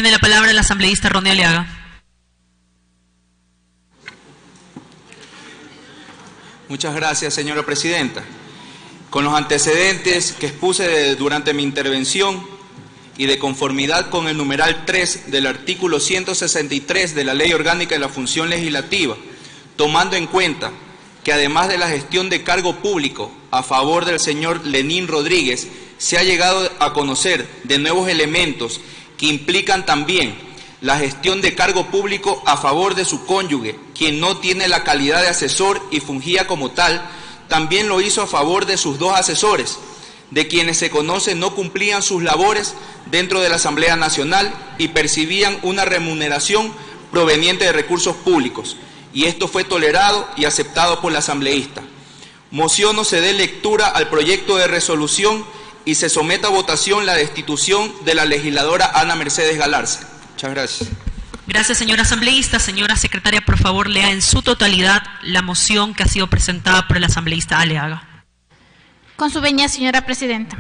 Tiene la palabra el asambleísta Ronnie Aliaga. Muchas gracias, señora presidenta. Con los antecedentes que expuse durante mi intervención y de conformidad con el numeral 3 del artículo 163 de la Ley Orgánica de la Función Legislativa, tomando en cuenta que además de la gestión de cargo público a favor del señor Lenín Rodríguez, se ha llegado a conocer de nuevos elementos que implican también la gestión de cargo público a favor de su cónyuge, quien no tiene la calidad de asesor y fungía como tal, también lo hizo a favor de sus dos asesores, de quienes se conoce no cumplían sus labores dentro de la Asamblea Nacional y percibían una remuneración proveniente de recursos públicos, y esto fue tolerado y aceptado por la asambleísta. Mociono se dé lectura al proyecto de resolución y se someta a votación la destitución de la legisladora Ana Mercedes Galarza. Muchas gracias. Gracias, señora asambleísta. Señora secretaria, por favor, lea en su totalidad la moción que ha sido presentada por el asambleísta Aliaga. Con su venia, señora presidenta.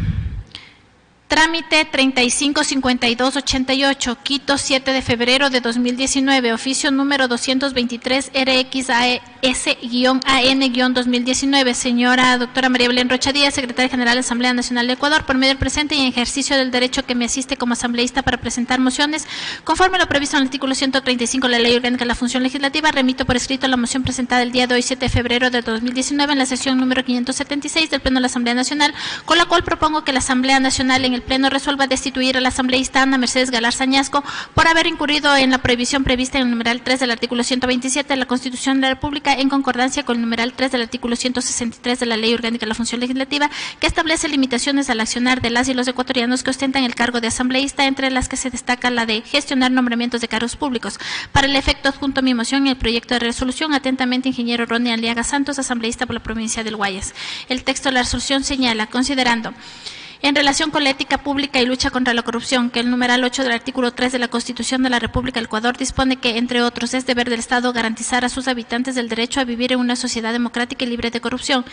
Trámite 355288, Quito, 7 de febrero de 2019, oficio número 223 RXAS-AN-2019, señora doctora María Belén Rocha Díaz, secretaria general de la Asamblea Nacional de Ecuador, por medio del presente y en ejercicio del derecho que me asiste como asambleísta para presentar mociones, conforme a lo previsto en el artículo 135 de la Ley Orgánica de la Función Legislativa, remito por escrito la moción presentada el día de hoy, 7 de febrero de 2019, en la sesión número 576 del Pleno de la Asamblea Nacional, con la cual propongo que la Asamblea Nacional en el Pleno resuelva destituir a la asambleísta Ana Mercedes Galarza Añasco por haber incurrido en la prohibición prevista en el numeral 3 del artículo 127 de la Constitución de la República, en concordancia con el numeral 3 del artículo 163 de la Ley Orgánica de la Función Legislativa, que establece limitaciones al accionar de las y los ecuatorianos que ostentan el cargo de asambleísta, entre las que se destaca la de gestionar nombramientos de cargos públicos. Para el efecto, adjunto mi moción y el proyecto de resolución. Atentamente, ingeniero Ronnie Aliaga Santos, asambleísta por la provincia del Guayas. El texto de la resolución señala, considerando en relación con la ética pública y lucha contra la corrupción, que el numeral 8 del artículo 3 de la Constitución de la República del Ecuador dispone que, entre otros, es deber del Estado garantizar a sus habitantes el derecho a vivir en una sociedad democrática y libre de corrupción,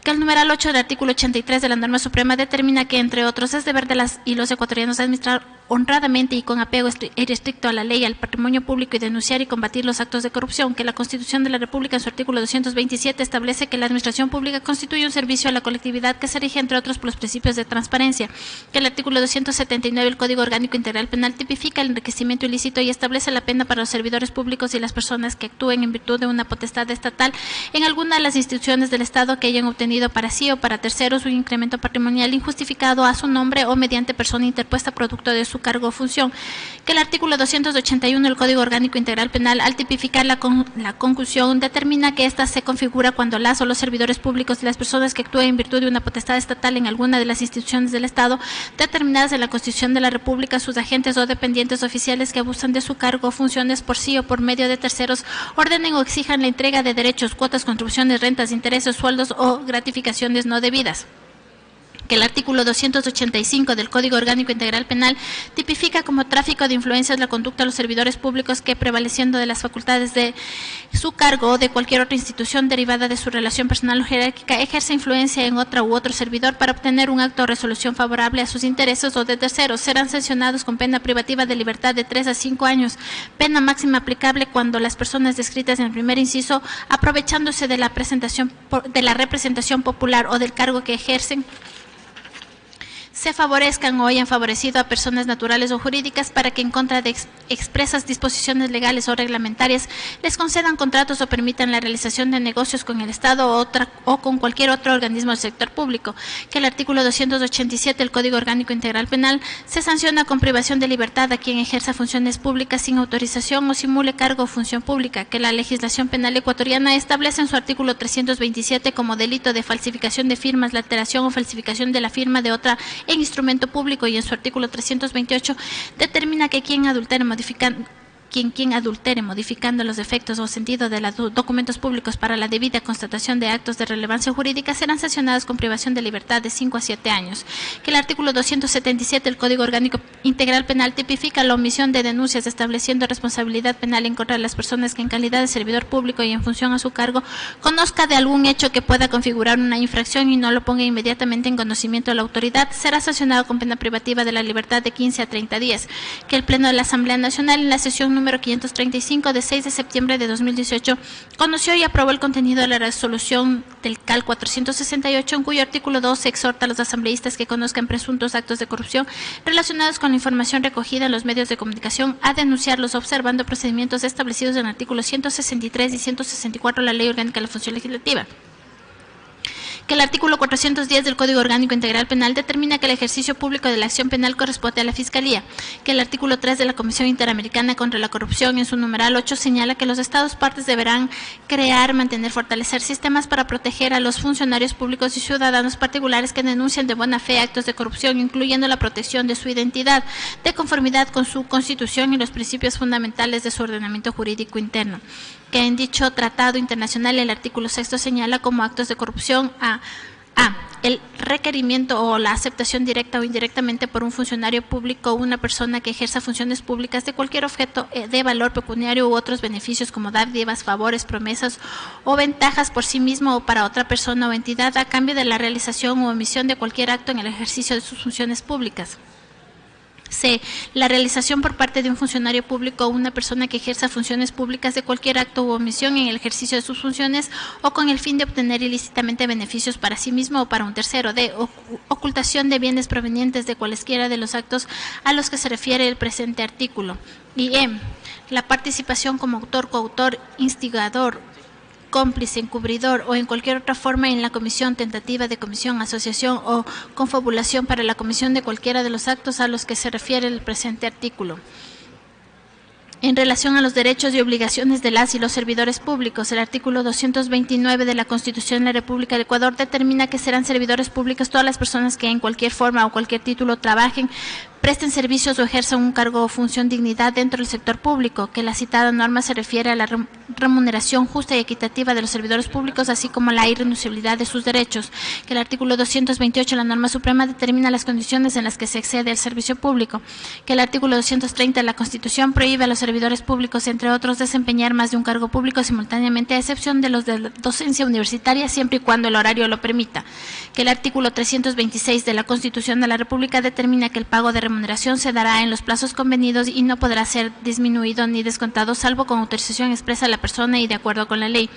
que el numeral 8 del artículo 83 de la norma suprema determina que, entre otros, es deber de las y los ecuatorianos administrar honradamente y con apego irrestricto a la ley, al patrimonio público y denunciar y combatir los actos de corrupción, que la Constitución de la República en su artículo 227 establece que la administración pública constituye un servicio a la colectividad que se rige, entre otros, por los principios de transparencia, que el artículo 279 del Código Orgánico Integral Penal tipifica el enriquecimiento ilícito y establece la pena para los servidores públicos y las personas que actúen en virtud de una potestad estatal en alguna de las instituciones del Estado que hayan obtenido para sí o para terceros un incremento patrimonial injustificado a su nombre o mediante persona interpuesta producto de su cargo o función, que el artículo 281 del Código Orgánico Integral Penal, al tipificar la conclusión, determina que ésta se configura cuando las o los servidores públicos y las personas que actúen en virtud de una potestad estatal en alguna de las instituciones del Estado determinadas en la Constitución de la República, sus agentes o dependientes oficiales que abusan de su cargo o funciones por sí o por medio de terceros, ordenen o exijan la entrega de derechos, cuotas, contribuciones, rentas, intereses, sueldos o gratificaciones no debidas. Que el artículo 285 del Código Orgánico Integral Penal tipifica como tráfico de influencias la conducta de los servidores públicos que, prevaleciendo de las facultades de su cargo o de cualquier otra institución derivada de su relación personal o jerárquica, ejerce influencia en otra u otro servidor para obtener un acto o resolución favorable a sus intereses o de terceros, serán sancionados con pena privativa de libertad de 3 a 5 años, pena máxima aplicable cuando las personas descritas en el primer inciso, aprovechándose de la representación popular o del cargo que ejercen, se favorezcan o hayan favorecido a personas naturales o jurídicas para que, en contra de expresas disposiciones legales o reglamentarias, les concedan contratos o permitan la realización de negocios con el Estado o con cualquier otro organismo del sector público. Que el artículo 287 del Código Orgánico Integral Penal se sanciona con privación de libertad a quien ejerza funciones públicas sin autorización o simule cargo o función pública. Que la legislación penal ecuatoriana establece en su artículo 327 como delito de falsificación de firmas la alteración o falsificación de la firma de otra en instrumento público, y en su artículo 328 determina que quien adultere, quien adultere, modificando los efectos o sentido de los documentos públicos para la debida constatación de actos de relevancia jurídica, serán sancionadas con privación de libertad de 5 a 7 años. Que el artículo 277 del Código Orgánico Integral Penal tipifica la omisión de denuncias, estableciendo responsabilidad penal en contra de las personas que en calidad de servidor público y en función a su cargo conozca de algún hecho que pueda configurar una infracción y no lo ponga inmediatamente en conocimiento de la autoridad, será sancionado con pena privativa de la libertad de 15 a 30 días. Que el Pleno de la Asamblea Nacional, en la sesión número 535 de 6 de septiembre de 2018, conoció y aprobó el contenido de la resolución del CAL 468, en cuyo artículo 2 se exhorta a los asambleístas que conozcan presuntos actos de corrupción relacionados con la información recogida en los medios de comunicación a denunciarlos, observando procedimientos establecidos en el artículo 163 y 164 de la Ley Orgánica de la Función Legislativa. Que el artículo 410 del Código Orgánico Integral Penal determina que el ejercicio público de la acción penal corresponde a la Fiscalía. Que el artículo 3 de la Comisión Interamericana contra la Corrupción, en su numeral 8, señala que los Estados partes deberán crear, mantener, fortalecer sistemas para proteger a los funcionarios públicos y ciudadanos particulares que denuncian de buena fe actos de corrupción, incluyendo la protección de su identidad, de conformidad con su Constitución y los principios fundamentales de su ordenamiento jurídico interno. Que en dicho tratado internacional el artículo 6 señala como actos de corrupción a el requerimiento o la aceptación directa o indirectamente por un funcionario público o una persona que ejerza funciones públicas de cualquier objeto de valor pecuniario u otros beneficios como dádivas, favores, promesas o ventajas por sí mismo o para otra persona o entidad a cambio de la realización u omisión de cualquier acto en el ejercicio de sus funciones públicas. C. La realización por parte de un funcionario público o una persona que ejerza funciones públicas de cualquier acto u omisión en el ejercicio de sus funciones o con el fin de obtener ilícitamente beneficios para sí mismo o para un tercero. D. Ocultación de bienes provenientes de cualesquiera de los actos a los que se refiere el presente artículo. Y E. La participación como autor, coautor, instigador, cómplice, encubridor o en cualquier otra forma en la comisión, tentativa de comisión, asociación o confabulación para la comisión de cualquiera de los actos a los que se refiere el presente artículo. En relación a los derechos y obligaciones de las y los servidores públicos, el artículo 229 de la Constitución de la República del Ecuador determina que serán servidores públicos todas las personas que en cualquier forma o cualquier título trabajen, presten servicios o ejerzan un cargo o función dignidad dentro del sector público, que la citada norma se refiere a la remuneración justa y equitativa de los servidores públicos, así como la irrenunciabilidad de sus derechos, que el artículo 228 de la norma suprema determina las condiciones en las que se accede al servicio público, que el artículo 230 de la Constitución prohíbe a los servidores públicos, entre otros, desempeñar más de un cargo público simultáneamente, a excepción de los de docencia universitaria, siempre y cuando el horario lo permita, que el artículo 326 de la Constitución de la República determina que el pago de remuneración se dará en los plazos convenidos y no podrá ser disminuido ni descontado salvo con autorización expresa de la persona y de acuerdo con la ley.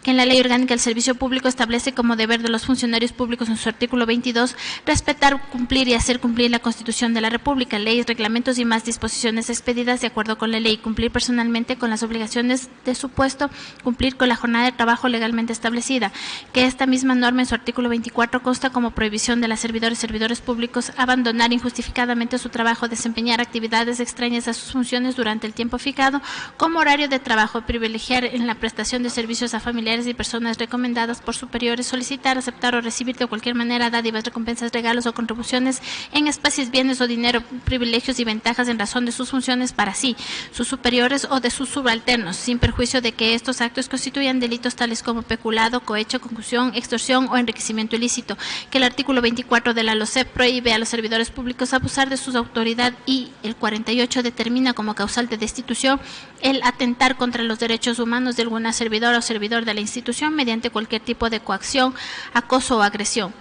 Que en la Ley Orgánica del Servicio Público establece como deber de los funcionarios públicos en su artículo 22 respetar, cumplir y hacer cumplir la Constitución de la República, leyes, reglamentos y más disposiciones expedidas de acuerdo con la ley, cumplir personalmente con las obligaciones de su puesto, cumplir con la jornada de trabajo legalmente establecida. Que esta misma norma en su artículo 24 consta como prohibición de las servidores públicos abandonar injustificadamente su trabajo, desempeñar actividades extrañas a sus funciones durante el tiempo fijado como horario de trabajo, privilegiar en la prestación de servicios a familiares y personas recomendadas por superiores, solicitar, aceptar o recibir de cualquier manera dádivas, recompensas, regalos o contribuciones en especies, bienes o dinero, privilegios y ventajas en razón de sus funciones para sí, sus superiores o de sus subalternos, sin perjuicio de que estos actos constituyan delitos tales como peculado, cohecho, concusión, extorsión o enriquecimiento ilícito. Que el artículo 24 de la LOCEP prohíbe a los servidores públicos abusar de su autoridad y el 48 determina como causal de destitución el atentar contra los derechos humanos de alguna servidora o servidor de la institución mediante cualquier tipo de coacción, acoso o agresión.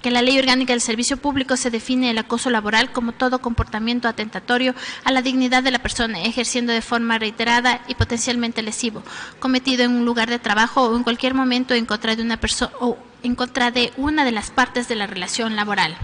Que en la Ley Orgánica del Servicio Público se define el acoso laboral como todo comportamiento atentatorio a la dignidad de la persona, ejerciendo de forma reiterada y potencialmente lesivo, cometido en un lugar de trabajo o en cualquier momento en contra de una persona o en contra de una de las partes de la relación laboral.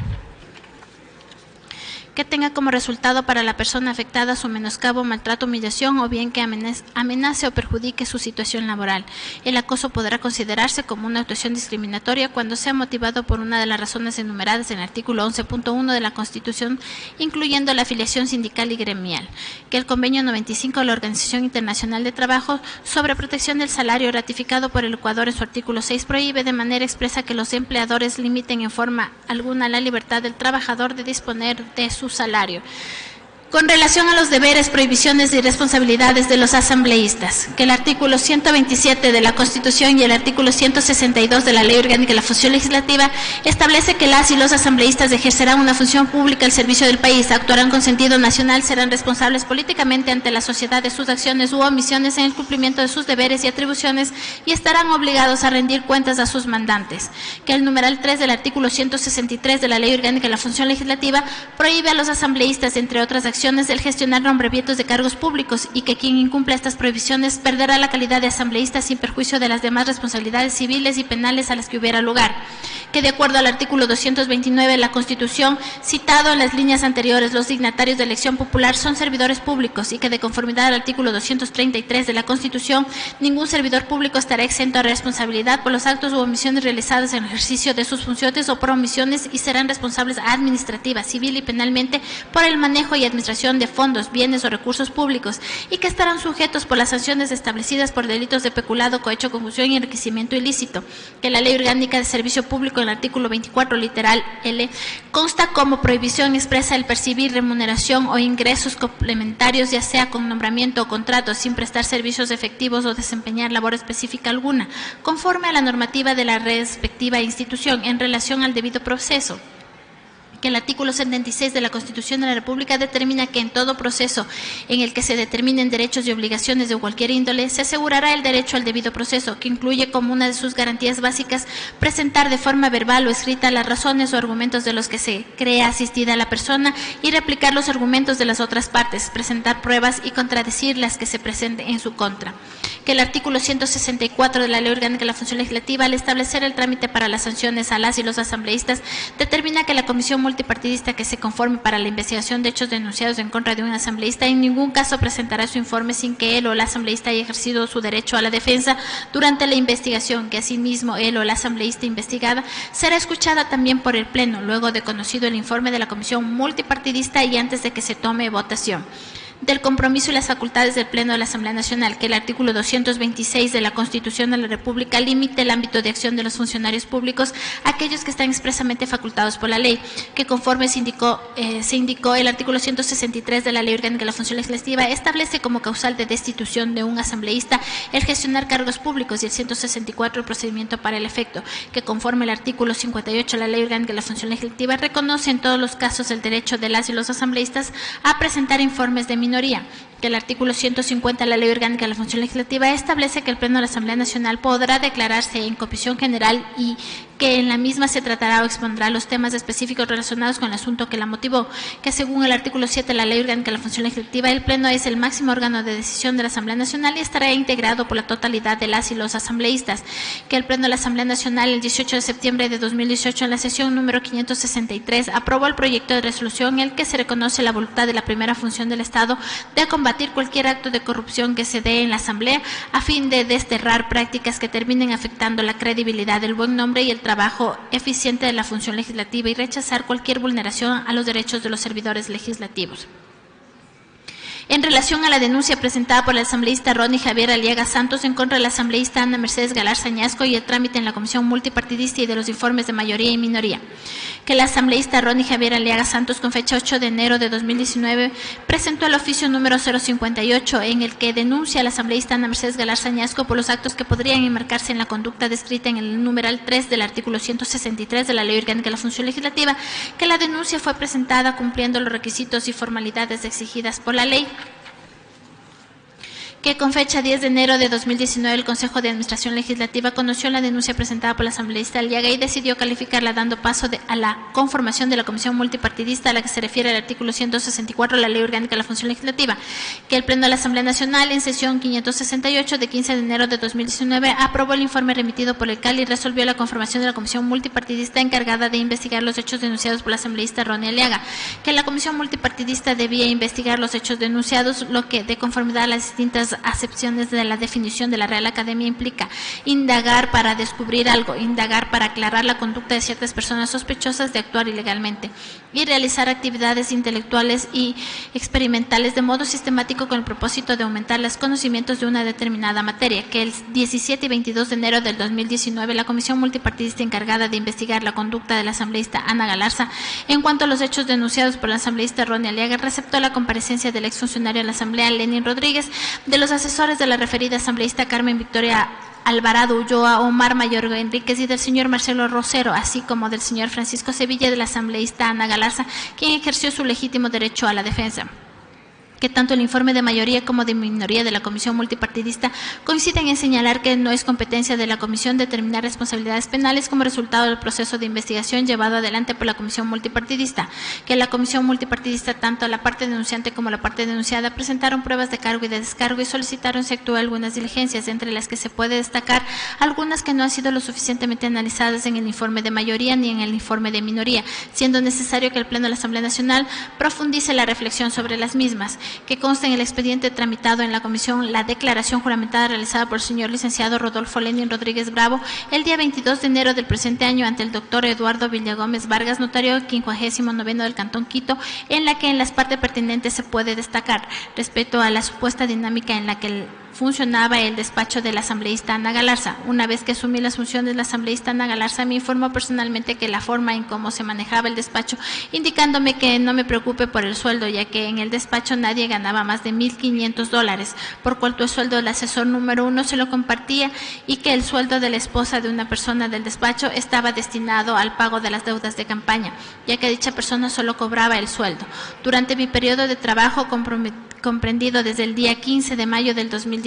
Que tenga como resultado para la persona afectada su menoscabo, maltrato, humillación o bien que amenace o perjudique su situación laboral. El acoso podrá considerarse como una actuación discriminatoria cuando sea motivado por una de las razones enumeradas en el artículo 11.1 de la Constitución, incluyendo la afiliación sindical y gremial. Que el convenio 95 de la Organización Internacional de Trabajo sobre protección del salario ratificado por el Ecuador en su artículo 6 prohíbe de manera expresa que los empleadores limiten en forma alguna la libertad del trabajador de disponer de su salario. Con relación a los deberes, prohibiciones y responsabilidades de los asambleístas, que el artículo 127 de la Constitución y el artículo 162 de la Ley Orgánica de la Función Legislativa establece que las y los asambleístas ejercerán una función pública al servicio del país, actuarán con sentido nacional, serán responsables políticamente ante la sociedad de sus acciones u omisiones en el cumplimiento de sus deberes y atribuciones y estarán obligados a rendir cuentas a sus mandantes. Que el numeral 3 del artículo 163 de la Ley Orgánica de la Función Legislativa prohíbe a los asambleístas, entre otras acciones, del gestionar nombramientos de cargos públicos y que quien incumpla estas prohibiciones perderá la calidad de asambleísta sin perjuicio de las demás responsabilidades civiles y penales a las que hubiera lugar. Que de acuerdo al artículo 229 de la Constitución, citado en las líneas anteriores, los dignatarios de elección popular son servidores públicos y que de conformidad al artículo 233 de la Constitución, ningún servidor público estará exento a responsabilidad por los actos u omisiones realizadas en el ejercicio de sus funciones o por omisiones y serán responsables administrativa, civil y penalmente por el manejo y administración de fondos, bienes o recursos públicos y que estarán sujetos por las sanciones establecidas por delitos de peculado, cohecho, confusión y enriquecimiento ilícito. Que la Ley Orgánica de Servicio Público en el artículo 24, literal L, consta como prohibición expresa el percibir remuneración o ingresos complementarios, ya sea con nombramiento o contrato, sin prestar servicios efectivos o desempeñar labor específica alguna, conforme a la normativa de la respectiva institución en relación al debido proceso. Que el artículo 76 de la Constitución de la República determina que en todo proceso en el que se determinen derechos y obligaciones de cualquier índole, se asegurará el derecho al debido proceso, que incluye como una de sus garantías básicas presentar de forma verbal o escrita las razones o argumentos de los que se crea asistida la persona y replicar los argumentos de las otras partes, presentar pruebas y contradecir las que se presenten en su contra. Que el artículo 164 de la Ley Orgánica de la Función Legislativa, al establecer el trámite para las sanciones a las y los asambleístas, determina que la comisión multipartidista que se conforme para la investigación de hechos denunciados en contra de un asambleísta en ningún caso presentará su informe sin que él o la asambleísta haya ejercido su derecho a la defensa durante la investigación, que asimismo él o la asambleísta investigada será escuchada también por el Pleno, luego de conocido el informe de la comisión multipartidista y antes de que se tome votación. Del compromiso y las facultades del Pleno de la Asamblea Nacional, que el artículo 226 de la Constitución de la República limite el ámbito de acción de los funcionarios públicos a aquellos que están expresamente facultados por la ley, que conforme se indicó el artículo 163 de la Ley Orgánica de la Función Legislativa establece como causal de destitución de un asambleísta el gestionar cargos públicos y el 164 el procedimiento para el efecto, que conforme el artículo 58 de la Ley Orgánica de la Función Legislativa reconoce en todos los casos el derecho de las y los asambleístas a presentar informes de minoría, que el artículo 150 de la Ley Orgánica de la Función Legislativa establece que el Pleno de la Asamblea Nacional podrá declararse en comisión general y que en la misma se tratará o expondrá los temas específicos relacionados con el asunto que la motivó, que según el artículo 7 de la Ley Orgánica de la Función Legislativa, el Pleno es el máximo órgano de decisión de la Asamblea Nacional y estará integrado por la totalidad de las y los asambleístas, que el Pleno de la Asamblea Nacional el 18 de septiembre de 2018 en la sesión número 563 aprobó el proyecto de resolución en el que se reconoce la voluntad de la primera función del Estado de combatir cualquier acto de corrupción que se dé en la Asamblea a fin de desterrar prácticas que terminen afectando la credibilidad, el buen nombre y el trabajo eficiente de la función legislativa y rechazar cualquier vulneración a los derechos de los servidores legislativos. En relación a la denuncia presentada por el asambleísta Ronnie Javier Aliaga Santos en contra de la asambleísta Ana Mercedes Galarza Añasco y el trámite en la comisión multipartidista y de los informes de mayoría y minoría, que la asambleísta Ronnie Javier Aliaga Santos con fecha 8 de enero de 2019 presentó el oficio número 058 en el que denuncia a la asambleísta Ana Mercedes Galarza Añasco por los actos que podrían enmarcarse en la conducta descrita en el numeral 3 del artículo 163 de la Ley Orgánica de la Función Legislativa, que la denuncia fue presentada cumpliendo los requisitos y formalidades exigidas por la ley, que con fecha 10 de enero de 2019 el Consejo de Administración Legislativa conoció la denuncia presentada por la asambleísta Aliaga y decidió calificarla dando paso a la conformación de la comisión multipartidista a la que se refiere el artículo 164 de la Ley Orgánica de la Función Legislativa, que el Pleno de la Asamblea Nacional en sesión 568 de 15 de enero de 2019 aprobó el informe remitido por el CAL y resolvió la conformación de la comisión multipartidista encargada de investigar los hechos denunciados por la asambleísta Ronnie Aliaga, que la comisión multipartidista debía investigar los hechos denunciados, lo que de conformidad a las distintas diversas acepciones de la definición de la Real Academia implica indagar para descubrir algo, indagar para aclarar la conducta de ciertas personas sospechosas de actuar ilegalmente y realizar actividades intelectuales y experimentales de modo sistemático con el propósito de aumentar los conocimientos de una determinada materia, que el 17 y 22 de enero del 2019 la Comisión Multipartidista encargada de investigar la conducta de la asambleísta Ana Galarza en cuanto a los hechos denunciados por la asambleísta Ronnie Aliaga receptó la comparecencia del exfuncionario en la Asamblea Lenin Rodríguez, de los asesores de la referida asambleísta Carmen Victoria Alvarado Ulloa, Omar Mayorga Enríquez y del señor Marcelo Rosero, así como del señor Francisco Sevilla de la asambleísta Ana Galarza, quien ejerció su legítimo derecho a la defensa. Que tanto el informe de mayoría como de minoría de la Comisión Multipartidista coinciden en señalar que no es competencia de la Comisión determinar responsabilidades penales como resultado del proceso de investigación llevado adelante por la Comisión Multipartidista, que la Comisión Multipartidista, tanto la parte denunciante como la parte denunciada, presentaron pruebas de cargo y de descargo y solicitaron se actúe algunas diligencias, entre las que se puede destacar algunas que no han sido lo suficientemente analizadas en el informe de mayoría ni en el informe de minoría, siendo necesario que el Pleno de la Asamblea Nacional profundice la reflexión sobre las mismas. Que consta en el expediente tramitado en la comisión la declaración juramentada realizada por el señor licenciado Rodolfo Lenin Rodríguez Bravo el día 22 de enero del presente año ante el doctor Eduardo Villagómez Vargas, notario 59º del Cantón Quito, en la que en las partes pertinentes se puede destacar respecto a la supuesta dinámica en la que funcionaba el despacho de la asambleísta Ana Galarza. Una vez que asumí las funciones de la asambleísta Ana Galarza, me informó personalmente que la forma en cómo se manejaba el despacho, indicándome que no me preocupe por el sueldo, ya que en el despacho nadie ganaba más de $1,500, por cuanto el sueldo del asesor número 1 se lo compartía y que el sueldo de la esposa de una persona del despacho estaba destinado al pago de las deudas de campaña, ya que dicha persona solo cobraba el sueldo. Durante mi periodo de trabajo comprendido desde el día 15 de mayo del 2017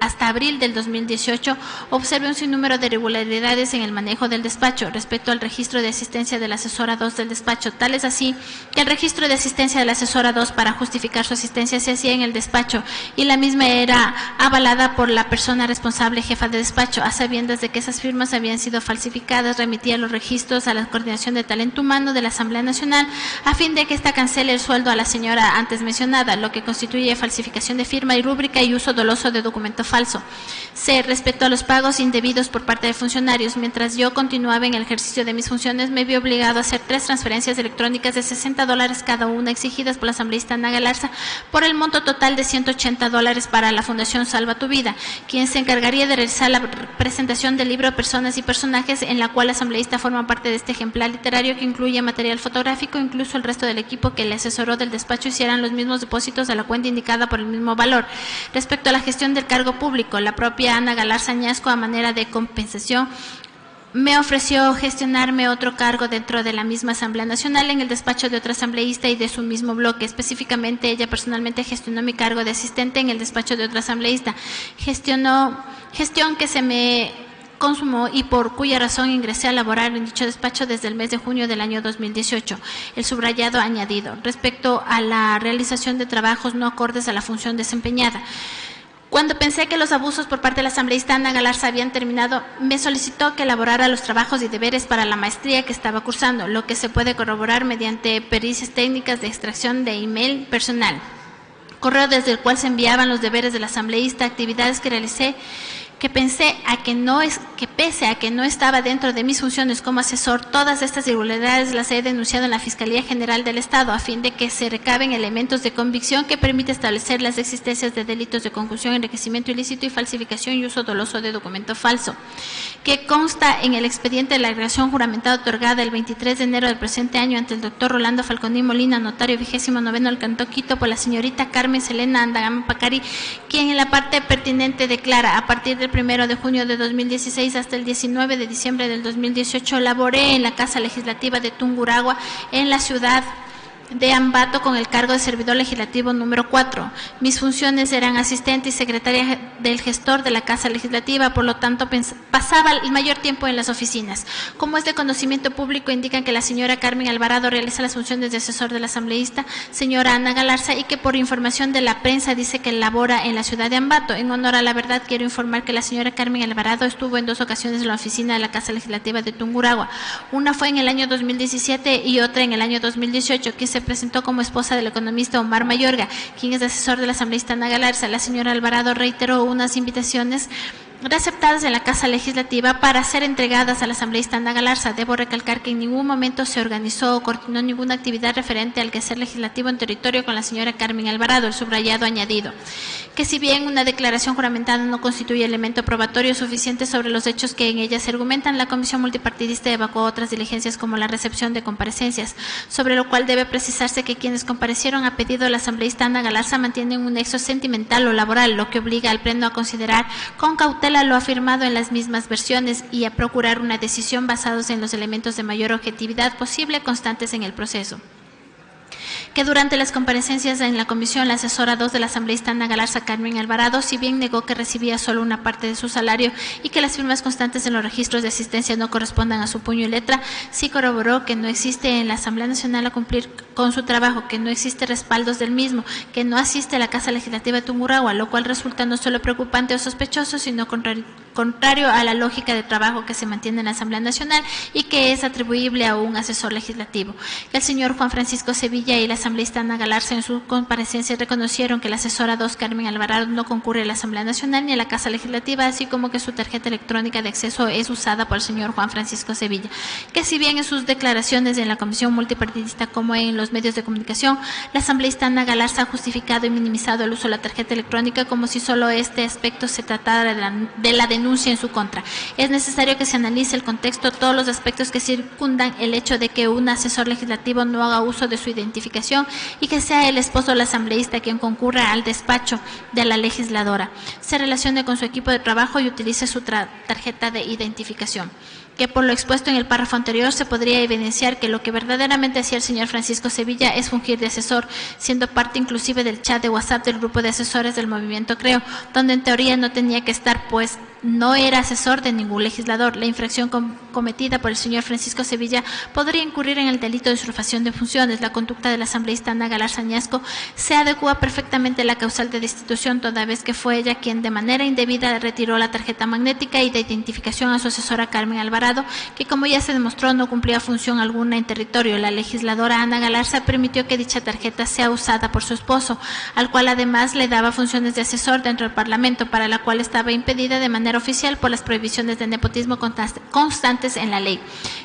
hasta abril del 2018, observé un sinnúmero de irregularidades en el manejo del despacho respecto al registro de asistencia de la asesora 2 del despacho, tal es así que el registro de asistencia de la asesora 2 para justificar su asistencia se hacía en el despacho y la misma era avalada por la persona responsable jefa de despacho, a sabiendas de que esas firmas habían sido falsificadas, remitía los registros a la Coordinación de Talento Humano de la Asamblea Nacional a fin de que ésta cancele el sueldo a la señora antes mencionada, lo que constituye falsificación de firma y rúbrica y uso doloso de documento falso. C. Respecto a los pagos indebidos por parte de funcionarios, mientras yo continuaba en el ejercicio de mis funciones, me vi obligado a hacer 3 transferencias electrónicas de $60 cada una exigidas por la asambleísta Ana Galarza por el monto total de $180 para la Fundación Salva tu Vida, quien se encargaría de realizar la presentación del libro Personas y Personajes, en la cual la asambleísta forma parte de este ejemplar literario que incluye material fotográfico, incluso el resto del equipo que le asesoró del despacho hicieran los mismos depósitos a la cuenta indicada por el mismo valor. Respecto a la gestión del cargo público, la propia Ana Galarza Añasco, a manera de compensación, me ofreció gestionarme otro cargo dentro de la misma Asamblea Nacional en el despacho de otra asambleísta y de su mismo bloque. Específicamente, ella personalmente gestionó mi cargo de asistente en el despacho de otra asambleísta. Gestión que se me consumó y por cuya razón ingresé a laborar en dicho despacho desde el mes de junio del año 2018. El subrayado añadido respecto a la realización de trabajos no acordes a la función desempeñada. Cuando pensé que los abusos por parte de la asambleísta Ana Galarza habían terminado, me solicitó que elaborara los trabajos y deberes para la maestría que estaba cursando, lo que se puede corroborar mediante pericias técnicas de extracción de email personal, correo desde el cual se enviaban los deberes de la asambleísta, actividades que realicé que pese a que no estaba dentro de mis funciones como asesor, todas estas irregularidades las he denunciado en la Fiscalía General del Estado a fin de que se recaben elementos de convicción que permite establecer las existencias de delitos de concusión, enriquecimiento ilícito y falsificación y uso doloso de documento falso, que consta en el expediente de la declaración juramentada otorgada el 23 de enero del presente año ante el doctor Rolando Falconín Molina, notario 29º del Cantón Quito, por la señorita Carmen Selena Andagama Pacari, quien en la parte pertinente declara: a partir del 1 de junio de 2016 hasta el 19 de diciembre del 2018 laboré en la Casa Legislativa de Tungurahua en la ciudad de Ambato con el cargo de servidor legislativo número 4. Mis funciones eran asistente y secretaria del gestor de la Casa Legislativa, por lo tanto pasaba el mayor tiempo en las oficinas. Como es de conocimiento público, indican que la señora Carmen Alvarado realiza las funciones de asesor de la asambleísta señora Ana Galarza y que por información de la prensa dice que labora en la ciudad de Ambato. En honor a la verdad, quiero informar que la señora Carmen Alvarado estuvo en 2 ocasiones en la oficina de la Casa Legislativa de Tungurahua. Una fue en el año 2017 y otra en el año 2018, que se se presentó como esposa del economista Omar Mayorga, quien es asesor del asambleísta Ana Galarza. La señora Alvarado reiteró unas invitaciones receptadas en la Casa Legislativa para ser entregadas al asambleísta Ana Galarza. Debo recalcar que en ningún momento se organizó o coordinó ninguna actividad referente al quehacer legislativo en territorio con la señora Carmen Alvarado. El subrayado añadido que si bien una declaración juramentada no constituye elemento probatorio suficiente sobre los hechos que en ella se argumentan, la Comisión Multipartidista evacuó otras diligencias como la recepción de comparecencias, sobre lo cual debe precisarse que quienes comparecieron a pedido de la asambleísta Ana Galarza mantienen un nexo sentimental o laboral, lo que obliga al Pleno a considerar con cautela lo afirmado en las mismas versiones y a procurar una decisión basados en los elementos de mayor objetividad posible constantes en el proceso. Que durante las comparecencias en la comisión, la asesora 2 de la asambleísta Ana Galarza, Carmen Alvarado, si bien negó que recibía solo una parte de su salario y que las firmas constantes en los registros de asistencia no correspondan a su puño y letra, sí corroboró que no existe en la Asamblea Nacional a cumplir con su trabajo, que no existe respaldos del mismo, que no asiste a la Casa Legislativa de Tungurahua, lo cual resulta no solo preocupante o sospechoso, sino contrario a la lógica de trabajo que se mantiene en la Asamblea Nacional y que es atribuible a un asesor legislativo. El señor Juan Francisco Sevilla y la asambleísta Ana Galarza en su comparecencia reconocieron que la asesora 2 Carmen Alvarado no concurre a la Asamblea Nacional ni a la Casa Legislativa, así como que su tarjeta electrónica de acceso es usada por el señor Juan Francisco Sevilla, que si bien en sus declaraciones en la Comisión Multipartidista como en los medios de comunicación, la asambleísta Ana Galarza ha justificado y minimizado el uso de la tarjeta electrónica como si solo este aspecto se tratara de la denuncia en su contra. Es necesario que se analice el contexto, todos los aspectos que circundan el hecho de que un asesor legislativo no haga uso de su identificación y que sea el esposo del asambleísta quien concurra al despacho de la legisladora, se relacione con su equipo de trabajo y utilice su tarjeta de identificación. Que por lo expuesto en el párrafo anterior se podría evidenciar que lo que verdaderamente hacía el señor Francisco Sevilla es fungir de asesor, siendo parte inclusive del chat de WhatsApp del grupo de asesores del movimiento Creo, donde en teoría no tenía que estar, pues no era asesor de ningún legislador. La infracción cometida por el señor Francisco Sevilla podría incurrir en el delito de usurpación de funciones. La conducta del asambleísta Ana Galarza Añasco se adecua perfectamente a la causal de destitución, toda vez que fue ella quien de manera indebida retiró la tarjeta magnética y de identificación a su asesora Carmen Alvarado, que como ya se demostró no cumplía función alguna en territorio. La legisladora Ana Galarza permitió que dicha tarjeta sea usada por su esposo, al cual además le daba funciones de asesor dentro del Parlamento, para la cual estaba impedida de manera oficial por las prohibiciones de nepotismo constantes en la ley.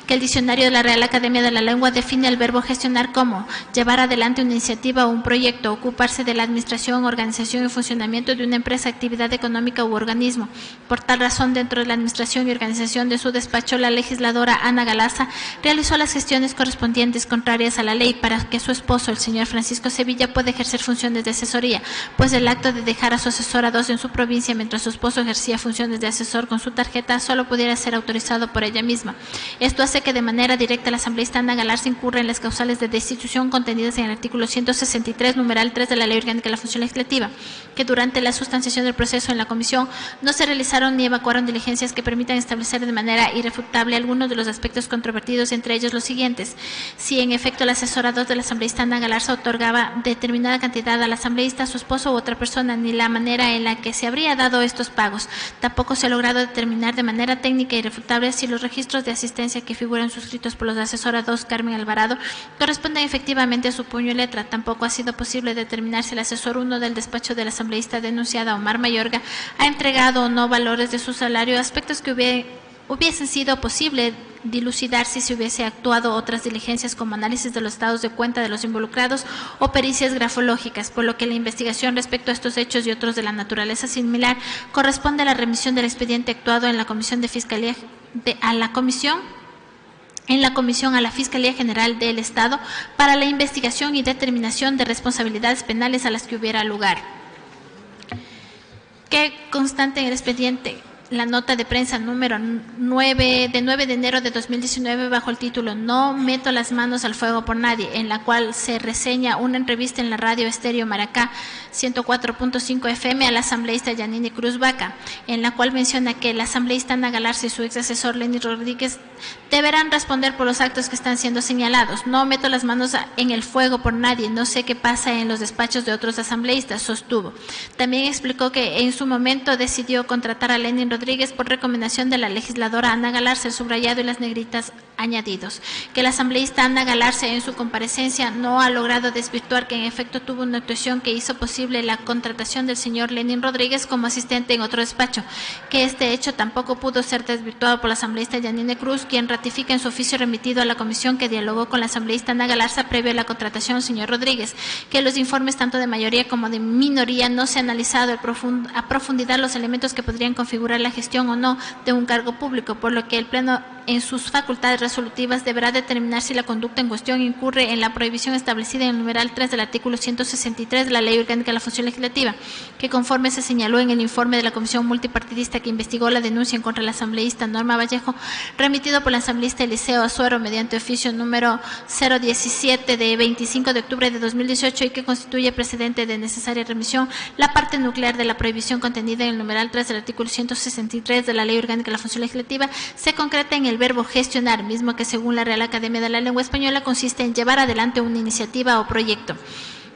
Que el diccionario de la Real Academia de la Lengua define el verbo gestionar como llevar adelante una iniciativa o un proyecto, ocuparse de la administración, organización y funcionamiento de una empresa, actividad económica u organismo. Por tal razón, dentro de la administración y organización de su despacho, la legisladora Ana Galarza realizó las gestiones correspondientes contrarias a la ley para que su esposo, el señor Francisco Sevilla, pueda ejercer funciones de asesoría, pues el acto de dejar a su asesora 2 en su provincia mientras su esposo ejercía funciones de asesor con su tarjeta solo pudiera ser autorizado por ella misma. Esto hace que de manera directa la asambleísta Ana Galarza incurra en las causales de destitución contenidas en el artículo 163, numeral 3 de la Ley Orgánica de la Función Legislativa, que durante la sustanciación del proceso en la comisión no se realizaron ni evacuaron diligencias que permitan establecer de manera irrefutable algunos de los aspectos controvertidos, entre ellos los siguientes. Si en efecto la asesora 2 de la asambleísta Ana Galarza otorgaba determinada cantidad al asambleísta, a su esposo u otra persona, ni la manera en la que se habría dado estos pagos. Tampoco se ha logrado determinar de manera técnica e irrefutable si los registros de asistencia que figuran suscritos por los asesora 2 Carmen Alvarado corresponden efectivamente a su puño y letra. Tampoco ha sido posible determinar si el asesor 1 del despacho del asambleísta denunciada Omar Mayorga ha entregado o no valores de su salario, aspectos que hubiesen sido posible dilucidar si se hubiese actuado otras diligencias como análisis de los estados de cuenta de los involucrados o pericias grafológicas, por lo que la investigación respecto a estos hechos y otros de la naturaleza similar corresponde a la remisión del expediente actuado en la Comisión de Fiscalía a la Fiscalía General del Estado para la investigación y determinación de responsabilidades penales a las que hubiera lugar. Que constante en el expediente la nota de prensa número 9 de enero de 2019 bajo el título No meto las manos al fuego por nadie, en la cual se reseña una entrevista en la radio Estéreo Maracá 104.5 FM a la asambleísta Yanine Cruz Vaca, en la cual menciona que la asambleísta Ana Galarza y su ex asesor Lenny Rodríguez deberán responder por los actos que están siendo señalados. No meto las manos en el fuego por nadie, no sé qué pasa en los despachos de otros asambleístas, sostuvo. También explicó que en su momento decidió contratar a Lenny Rodríguez Rodríguez por recomendación de la legisladora Ana Galarza, el subrayado y las negritas añadidos. Que la asambleísta Ana Galarza en su comparecencia no ha logrado desvirtuar que en efecto tuvo una actuación que hizo posible la contratación del señor Lenin Rodríguez como asistente en otro despacho. Que este hecho tampoco pudo ser desvirtuado por la asambleísta Yanine Cruz, quien ratifica en su oficio remitido a la comisión que dialogó con la asambleísta Ana Galarza previo a la contratación del señor Rodríguez. Que los informes tanto de mayoría como de minoría no se han analizado a profundidad los elementos que podrían configurar la gestión o no de un cargo público, por lo que el Pleno en sus facultades resolutivas deberá determinar si la conducta en cuestión incurre en la prohibición establecida en el numeral 3 del artículo 163 de la Ley Orgánica de la Función Legislativa, que conforme se señaló en el informe de la Comisión Multipartidista que investigó la denuncia en contra de la asambleísta Norma Vallejo, remitido por la asambleísta Eliseo Azuero mediante oficio número 017 de 25 de octubre de 2018 y que constituye precedente de necesaria remisión, la parte nuclear de la prohibición contenida en el numeral 3 del artículo 163 de la Ley Orgánica de la Función Legislativa se concreta en el verbo gestionar, mismo que según la Real Academia de la Lengua Española consiste en llevar adelante una iniciativa o proyecto.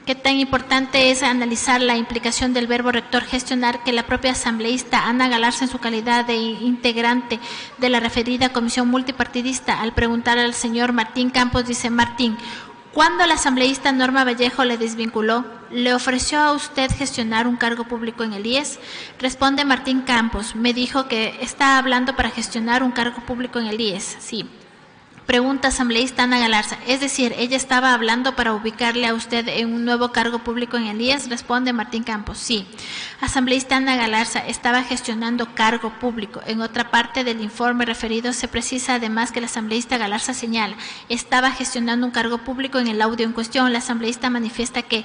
Qué tan importante es analizar la implicación del verbo rector gestionar que la propia asambleísta Ana Galarza en su calidad de integrante de la referida comisión multipartidista al preguntar al señor Martín Campos, dice Martín, ¿cuándo la asambleísta Norma Vallejo le desvinculó? ¿Le ofreció a usted gestionar un cargo público en el IES? Responde Martín Campos, me dijo que está hablando para gestionar un cargo público en el IES, sí. Pregunta asambleísta Ana Galarza, es decir, ¿ella estaba hablando para ubicarle a usted en un nuevo cargo público en el IES? Responde Martín Campos, sí. Asambleísta Ana Galarza estaba gestionando cargo público. En otra parte del informe referido se precisa además que la asambleísta Galarza señala, estaba gestionando un cargo público en el audio en cuestión. La asambleísta manifiesta que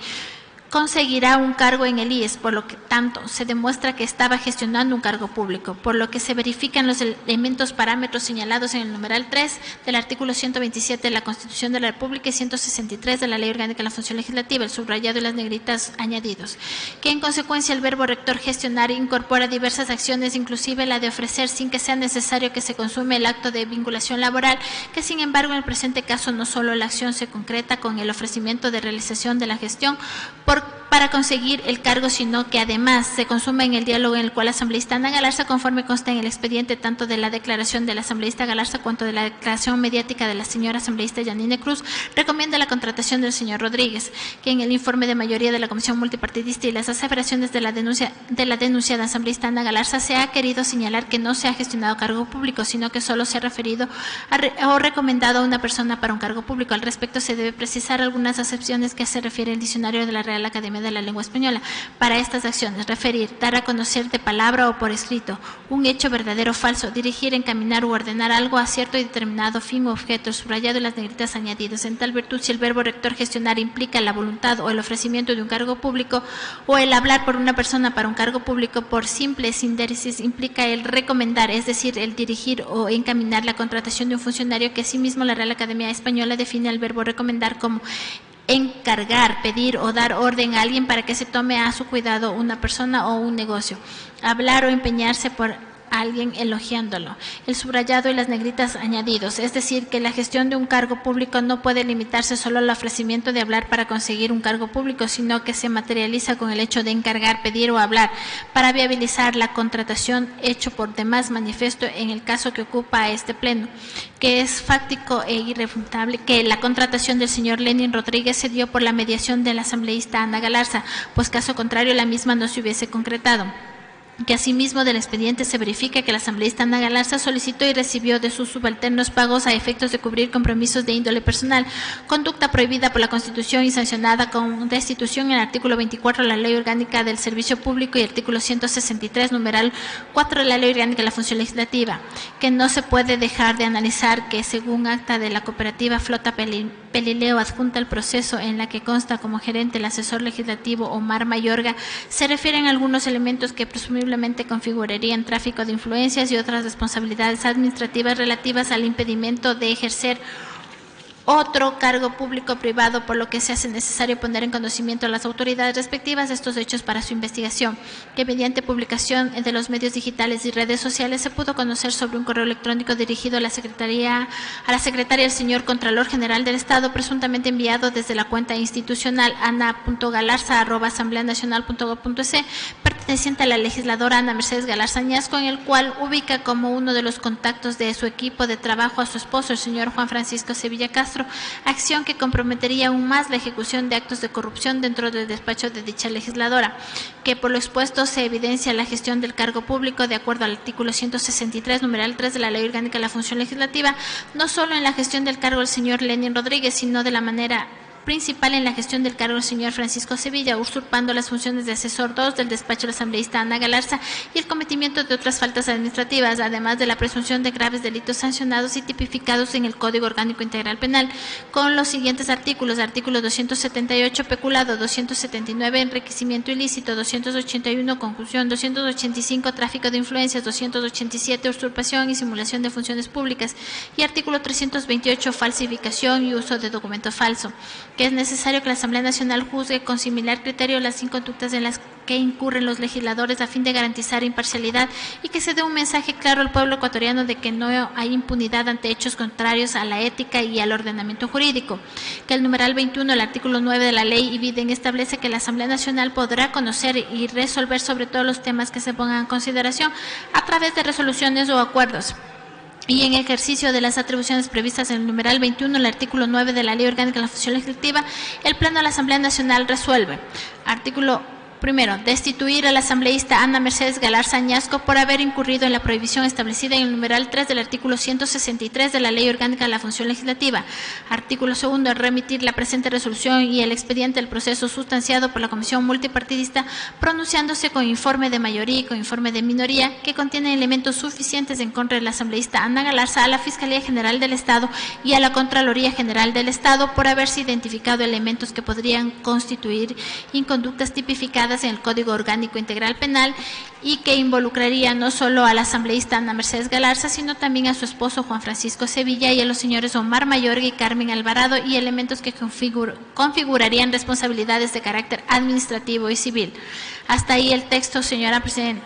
conseguirá un cargo en el IES, por lo que tanto se demuestra que estaba gestionando un cargo público, por lo que se verifican los elementos parámetros señalados en el numeral 3 del artículo 127 de la Constitución de la República y 163 de la Ley Orgánica de la Función Legislativa, el subrayado y las negritas añadidos, que en consecuencia el verbo rector gestionar incorpora diversas acciones, inclusive la de ofrecer sin que sea necesario que se consume el acto de vinculación laboral, que sin embargo en el presente caso no solo la acción se concreta con el ofrecimiento de realización de la gestión para conseguir el cargo, sino que además se consume en el diálogo en el cual la asambleísta Ana Galarza, conforme consta en el expediente tanto de la declaración de la asambleísta Galarza cuanto de la declaración mediática de la señora asambleísta Yanine Cruz, recomienda la contratación del señor Rodríguez, que en el informe de mayoría de la Comisión Multipartidista y las aseveraciones de la denunciada asambleísta Ana Galarza se ha querido señalar que no se ha gestionado cargo público, sino que solo se ha referido o recomendado a una persona para un cargo público. Al respecto se debe precisar algunas acepciones que se refiere el diccionario de la Real Academia de la Lengua Española. Para estas acciones, referir, dar a conocer de palabra o por escrito un hecho verdadero o falso, dirigir, encaminar u ordenar algo a cierto y determinado fin o objeto, subrayado y las negritas añadidos. En tal virtud, si el verbo rector gestionar implica la voluntad o el ofrecimiento de un cargo público o el hablar por una persona para un cargo público, por simple sindéresis implica el recomendar, es decir, el dirigir o encaminar la contratación de un funcionario, que asimismo la Real Academia Española define el verbo recomendar como encargar, pedir o dar orden a alguien para que se tome a su cuidado una persona o un negocio, hablar o empeñarse por alguien elogiándolo. El subrayado y las negritas añadidos, es decir, que la gestión de un cargo público no puede limitarse solo al ofrecimiento de hablar para conseguir un cargo público, sino que se materializa con el hecho de encargar, pedir o hablar para viabilizar la contratación, hecho por demás manifiesto en el caso que ocupa a este pleno, que es fáctico e irrefutable que la contratación del señor Lenin Rodríguez se dio por la mediación de la asambleísta Ana Galarza, pues caso contrario la misma no se hubiese concretado. Que asimismo del expediente se verifica que la asambleísta Ana Galarza solicitó y recibió de sus subalternos pagos a efectos de cubrir compromisos de índole personal, conducta prohibida por la Constitución y sancionada con destitución en el artículo 24 de la Ley Orgánica del Servicio Público y artículo 163, numeral 4 de la Ley Orgánica de la Función Legislativa, que no se puede dejar de analizar que según acta de la cooperativa Flota Pelileo adjunta al proceso en la que consta como gerente el asesor legislativo Omar Mayorga, se refieren a algunos elementos que presumiblemente configurarían tráfico de influencias y otras responsabilidades administrativas relativas al impedimento de ejercer otro cargo público o privado, por lo que se hace necesario poner en conocimiento a las autoridades respectivas de estos hechos para su investigación, que mediante publicación de los medios digitales y redes sociales se pudo conocer sobre un correo electrónico dirigido a la secretaria del señor Contralor General del Estado, presuntamente enviado desde la cuenta institucional ana.galarza@asambleanacional.gov.es, perteneciente a la legisladora Ana Mercedes Galarza Añasco, en el cual ubica como uno de los contactos de su equipo de trabajo a su esposo, el señor Juan Francisco Sevilla Castro, acción que comprometería aún más la ejecución de actos de corrupción dentro del despacho de dicha legisladora, que por lo expuesto se evidencia la gestión del cargo público de acuerdo al artículo 163, numeral 3 de la Ley Orgánica de la Función Legislativa, no solo en la gestión del cargo del señor Lenin Rodríguez, sino de la manera principal en la gestión del cargo del señor Francisco Sevilla, usurpando las funciones de asesor 2 del despacho del asambleísta Ana Galarza y el cometimiento de otras faltas administrativas, además de la presunción de graves delitos sancionados y tipificados en el Código Orgánico Integral Penal, con los siguientes artículos: artículo 278, peculado; 279, enriquecimiento ilícito; 281, concusión; 285, tráfico de influencias; 287, usurpación y simulación de funciones públicas; y artículo 328, falsificación y uso de documento falso, que es necesario que la Asamblea Nacional juzgue con similar criterio las inconductas en las que incurren los legisladores a fin de garantizar imparcialidad y que se dé un mensaje claro al pueblo ecuatoriano de que no hay impunidad ante hechos contrarios a la ética y al ordenamiento jurídico. Que el numeral 21, el artículo 9 de la Ley Ibiden establece que la Asamblea Nacional podrá conocer y resolver sobre todos los temas que se pongan en consideración a través de resoluciones o acuerdos. Y en ejercicio de las atribuciones previstas en el numeral 21, el artículo 9 de la Ley Orgánica de la Función Legislativa, el Pleno de la Asamblea Nacional resuelve. Artículo primero, destituir a la asambleísta Ana Mercedes Galarza Añasco por haber incurrido en la prohibición establecida en el numeral 3 del artículo 163 de la Ley Orgánica de la Función Legislativa. Artículo segundo, remitir la presente resolución y el expediente del proceso sustanciado por la Comisión Multipartidista, pronunciándose con informe de mayoría y con informe de minoría, que contiene elementos suficientes en contra de la asambleísta Ana Galarza, a la Fiscalía General del Estado y a la Contraloría General del Estado por haberse identificado elementos que podrían constituir inconductas tipificadas en el Código Orgánico Integral Penal y que involucraría no solo a la asambleísta Ana Mercedes Galarza, sino también a su esposo Juan Francisco Sevilla y a los señores Omar Mayorga y Carmen Alvarado, y elementos que configurarían responsabilidades de carácter administrativo y civil. Hasta ahí el texto, señora Presidenta.